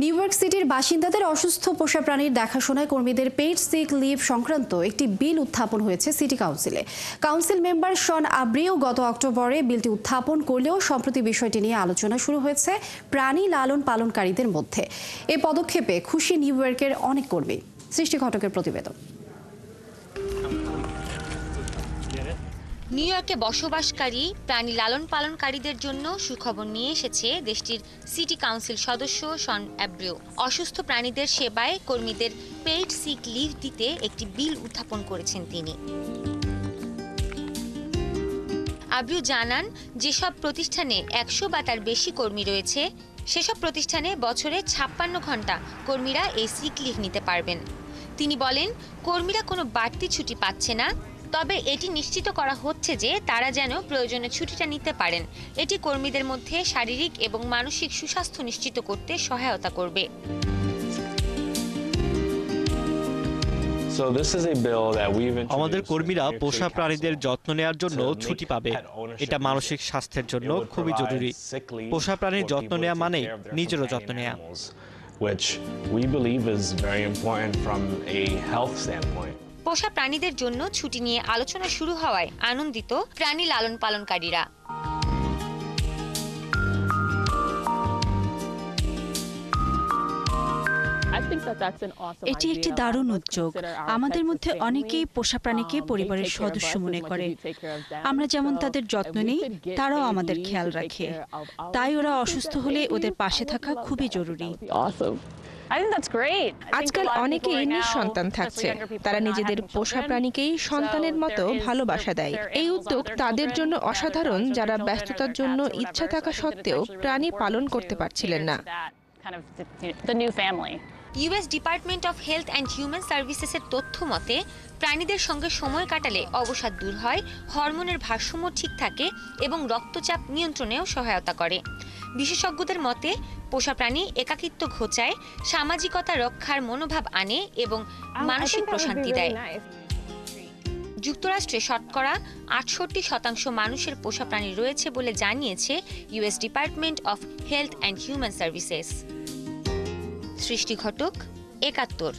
New York সিটির বাসিন্দাদের অসুস্থ পোষা প্রাণীর দেখাশোনায় কর্মীদের পেইড সিক লিভ সংক্রান্ত একটি বিল উত্থাপন হয়েছে সিটি কাউন্সিলে। কাউন্সিল মেম্বার শন আব্রিও গত অক্টোবরে বিলটি উত্থাপন করলেও সম্প্রতি বিষয়টি নিয়ে আলোচনা শুরু হয়েছে প্রাণী লালন পালনকারীদের মধ্যে। এই পদক্ষেপে খুশি নিউ ইয়র্কের অনেক কর্মী। সৃষ্টি ঘটকের প্রতিবেদন। নিউ ইয়র্কে বসবাসকারী প্রাণী লালন পালনকারীদের জন্য সুখবর নিয়ে এসেছে দেশটির সিটি কাউন্সিল সদস্য শন আব্রিও। অসুস্থ প্রাণীদের সেবায় কর্মীদের পেইড সিক লিভ দিতে একটি বিল উত্থাপন করেছেন তিনি। আব্রিও জানান, যেসব প্রতিষ্ঠানে 100 বা তার বেশি কর্মী রয়েছে সেসব প্রতিষ্ঠানে বছরে 56 ঘন্টা কর্মীরা এই সিক লিভ নিতে পারবেন। তিনি বলেন, কর্মীরা কোনো বাড়তি ছুটি পাচ্ছে না, তবে এটি নিশ্চিত করা হচ্ছে যে তারা যেন প্রয়োজনে ছুটিটা নিতে পারেন। এটি কর্মীদের মধ্যে শারীরিক এবং মানসিক সুস্বাস্থ্য নিশ্চিত করতে সহায়তা করবে। আমাদের কর্মীরা পোষা প্রাণীদের যত্ন নেওয়ার জন্য ছুটি পাবে। এটা মানসিক স্বাস্থ্যের জন্য খুবই জরুরি। পোষা প্রাণীর যত্ন নেওয়া মানে নিজেরও যত্ন নেওয়া। পোষা প্রাণীদের জন্য ছুটি নিয়ে আলোচনা শুরু হওয়ায় আনন্দিত প্রাণী লালন পালনকারীরা। এটি একটি দারুণ উদ্যোগ। আমাদের মধ্যে অনেকেই পোষা প্রাণীকে পরিবারের সদস্য মনে করে। আমরা যেমন তাদের যত্ন নিই, তারাও আমাদের খেয়াল রাখে। তাই ওরা অসুস্থ হলে ওদের পাশে থাকা খুবই জরুরি। আজকাল অনেকেই নিঃসন্তান থাকছে। তারা নিজেদের পোষা প্রাণীকেই সন্তানের মতো ভালোবাসা দেয়। এই উদ্যোগ তাদের জন্য অসাধারণ, যারা ব্যস্ততার জন্য ইচ্ছা থাকা সত্ত্বেও প্রাণী পালন করতে পারছিলেন না। US department of health and human সার্ভিসেসের তথ্য মতে, প্রাণীদের সঙ্গে সময় কাটালে অবসাদ দূর হয়, হরমোনের ভারসাম্য ঠিক থাকে এবং রক্তচাপ নিয়ন্ত্রণেও সহায়তা করে। বিশেষজ্ঞদের মতে, পোষা প্রাণী একাকিত্ব ঘোচায়, সামাজিকতা রক্ষার মনোভাব আনে এবং মানসিক প্রশান্তি দেয়। যুক্তরাষ্ট্রে শতকরা 68% মানুষের পোষা প্রাণী রয়েছে বলে জানিয়েছে US department of health and human services. সৃষ্টি ঘটক, ৭১।